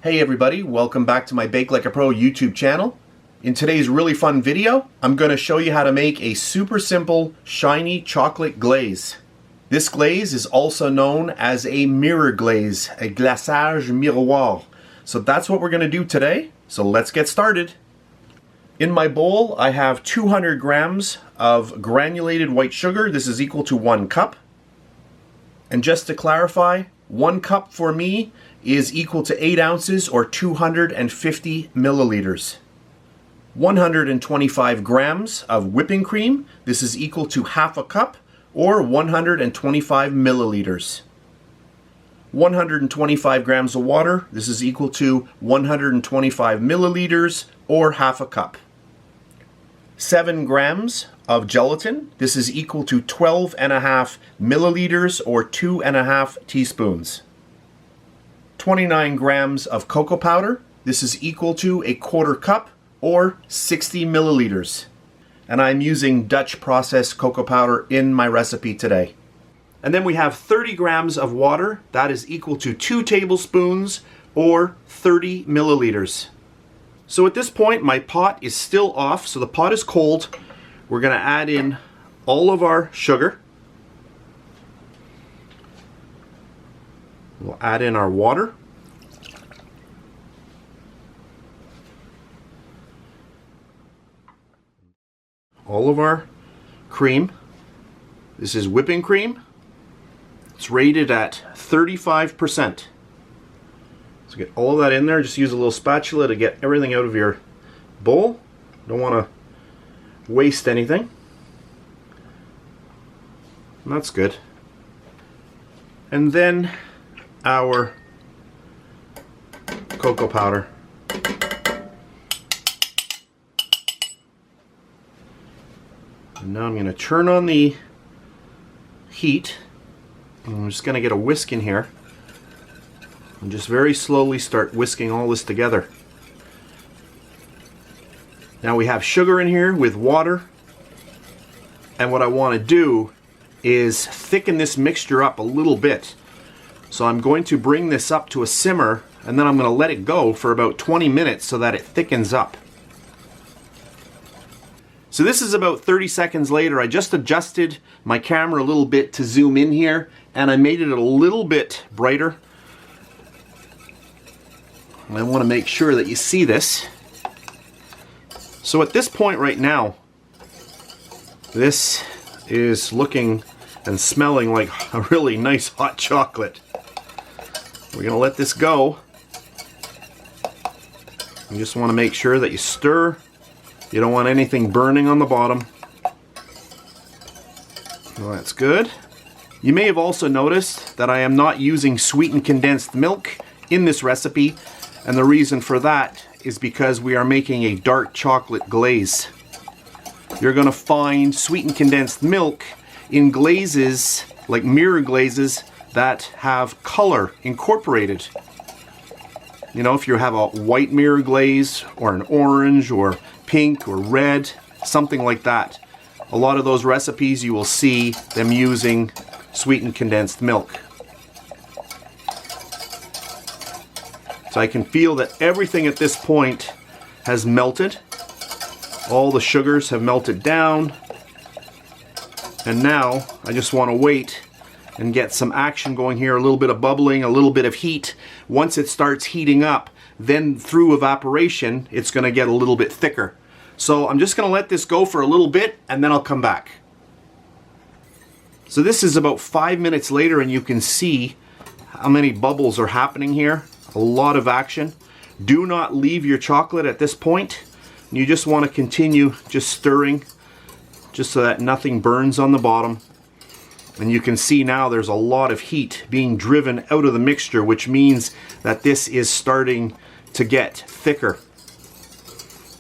Hey everybody, welcome back to my BakeLikeAPro YouTube channel. In today's really fun video, I'm going to show you how to make a super simple, shiny chocolate glaze. This glaze is also known as a mirror glaze, a Glacage Miroir. So that's what we're going to do today, so let's get started. In my bowl, I have 200 grams of granulated white sugar. This is equal to 1 cup. And just to clarify, 1 cup for me is equal to 8 ounces or 250 milliliters. 125 grams of whipping cream. This is equal to half a cup or 125 milliliters. 125 grams of water. This is equal to 125 milliliters or half a cup. 7 grams of gelatin. This is equal to 12.5 milliliters or 2.5 teaspoons. 29 grams of cocoa powder. This is equal to 1/4 cup or 60 milliliters. And I'm using Dutch processed cocoa powder in my recipe today. And then we have 30 grams of water. That is equal to 2 tablespoons or 30 milliliters. So at this point, my pot is still off, so the pot is cold. We're going to add in all of our sugar. We'll add in our water. All of our cream. This is whipping cream. It's rated at 35%. So get all of that in there. Just use a little spatula to get everything out of your bowl. Don't want to waste anything. And that's good. And then our cocoa powder. And now I'm going to turn on the heat. And I'm just going to get a whisk in here. And just very slowly start whisking all this together. Now we have sugar in here with water. And what I want to do is thicken this mixture up a little bit. So I'm going to bring this up to a simmer and then I'm going to let it go for about 20 minutes so that it thickens up. So this is about 30 seconds later. I just adjusted my camera a little bit to zoom in here and I made it a little bit brighter. I want to make sure that you see this. So at this point right now, this is looking and smelling like a really nice hot chocolate. We're going to let this go. You just want to make sure that you stir. You don't want anything burning on the bottom. Well, that's good. You may have also noticed that I am not using sweetened condensed milk in this recipe. And the reason for that is because we are making a dark chocolate glaze. You're going to find sweetened condensed milk in glazes, like mirror glazes, that have color incorporated. You know, if you have a white mirror glaze, or an orange, or pink, or red, something like that. A lot of those recipes you will see them using sweetened condensed milk. So I can feel that everything at this point has melted. All the sugars have melted down. And now I just want to wait and get some action going here, a little bit of bubbling, a little bit of heat. Once it starts heating up, then through evaporation, it's going to get a little bit thicker. So I'm just going to let this go for a little bit and then I'll come back. So this is about 5 minutes later and you can see how many bubbles are happening here. A lot of action. Do not leave your chocolate at this point. You just want to continue just stirring just so that nothing burns on the bottom. And you can see now there's a lot of heat being driven out of the mixture, which means that this is starting to get thicker.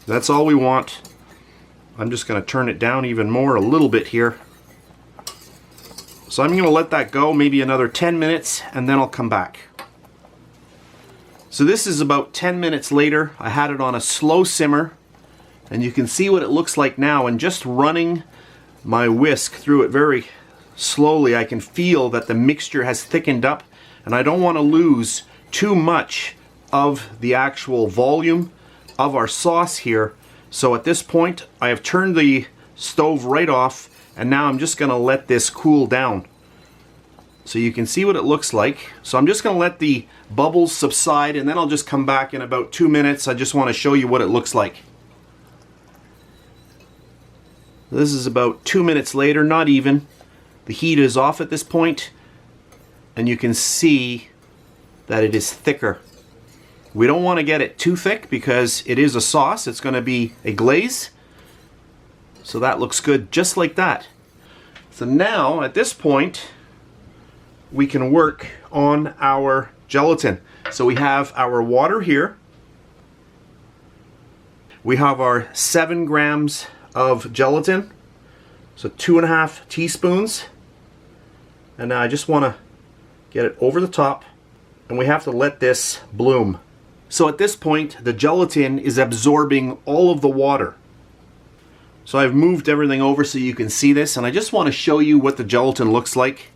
That's all we want. I'm just going to turn it down even more a little bit here. So I'm going to let that go maybe another 10 minutes and then I'll come back. So this is about 10 minutes later. I had it on a slow simmer and you can see what it looks like now, and just running my whisk through it very slowly I can feel that the mixture has thickened up, and I don't want to lose too much of the actual volume of our sauce here. So at this point, I have turned the stove right off, and now I'm just going to let this cool down. So you can see what it looks like. So I'm just going to let the bubbles subside, and then I'll just come back in about 2 minutes. I just want to show you what it looks like. This is about 2 minutes later, not even. The heat is off at this point, and you can see that it is thicker. We don't want to get it too thick because it is a sauce. It's going to be a glaze. So that looks good just like that. So now at this point we can work on our gelatin. So we have our water here. We have our 7 grams of gelatin. So 2.5 teaspoons. And now I just want to get it over the top, and we have to let this bloom. So at this point, the gelatin is absorbing all of the water. So I've moved everything over so you can see this, and I just want to show you what the gelatin looks like.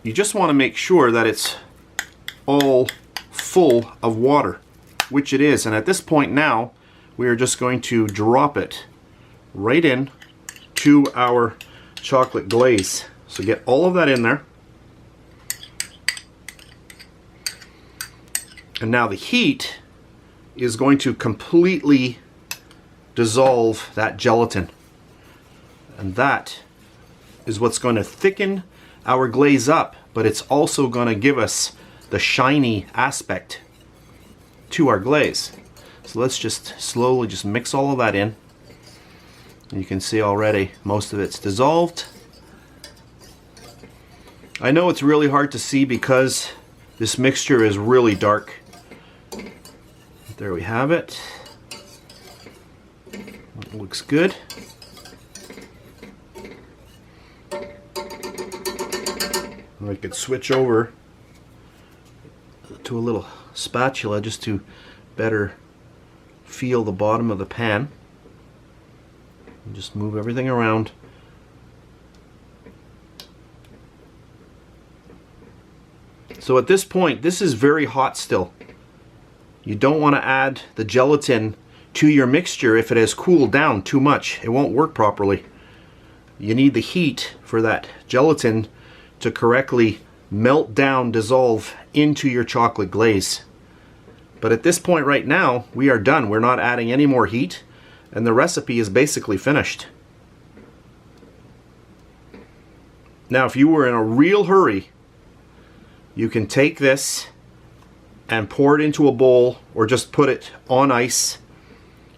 You just want to make sure that it's all full of water, which it is. And at this point now, we are just going to drop it right in to our chocolate glaze. So get all of that in there. And now the heat is going to completely dissolve that gelatin. And that is what's going to thicken our glaze up, but it's also going to give us the shiny aspect to our glaze. So let's just slowly just mix all of that in. And you can see already most of it's dissolved. I know it's really hard to see because this mixture is really dark. There we have it. It looks good. I could switch over to a little spatula just to better feel the bottom of the pan. And just move everything around. So at this point, this is very hot still. You don't want to add the gelatin to your mixture if it has cooled down too much. It won't work properly. You need the heat for that gelatin to correctly melt down, dissolve into your chocolate glaze. But at this point right now, we are done. We're not adding any more heat, and the recipe is basically finished. Now, if you were in a real hurry, you can take this and pour it into a bowl or just put it on ice.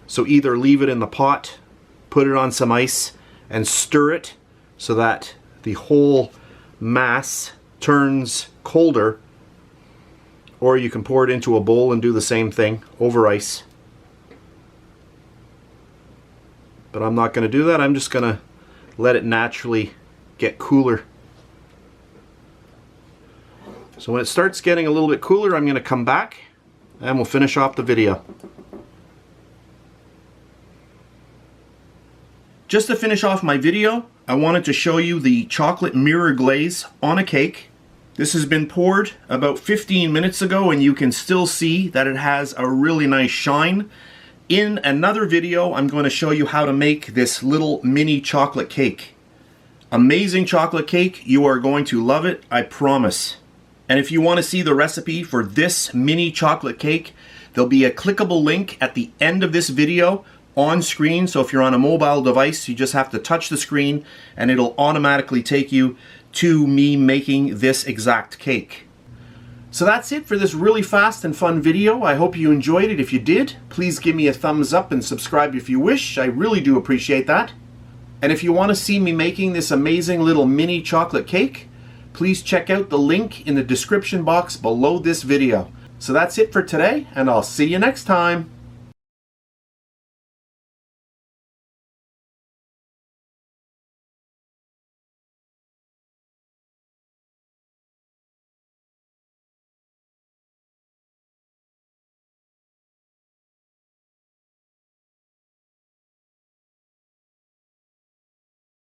So either leave it in the pot, put it on some ice, and stir it so that the whole mass turns colder, or you can pour it into a bowl and do the same thing over ice. But I'm not going to do that. I'm just going to let it naturally get cooler. So when it starts getting a little bit cooler, I'm going to come back and we'll finish off the video. Just to finish off my video, I wanted to show you the chocolate mirror glaze on a cake. This has been poured about 15 minutes ago, and you can still see that it has a really nice shine. In another video, I'm going to show you how to make this little mini chocolate cake. Amazing chocolate cake. You are going to love it, I promise. And if you want to see the recipe for this mini chocolate cake, there'll be a clickable link at the end of this video on screen. So if you're on a mobile device, you just have to touch the screen and it'll automatically take you to me making this exact cake. So that's it for this really fast and fun video. I hope you enjoyed it. If you did, please give me a thumbs up and subscribe if you wish. I really do appreciate that. And if you want to see me making this amazing little mini chocolate cake, please check out the link in the description box below this video. So that's it for today, and I'll see you next time.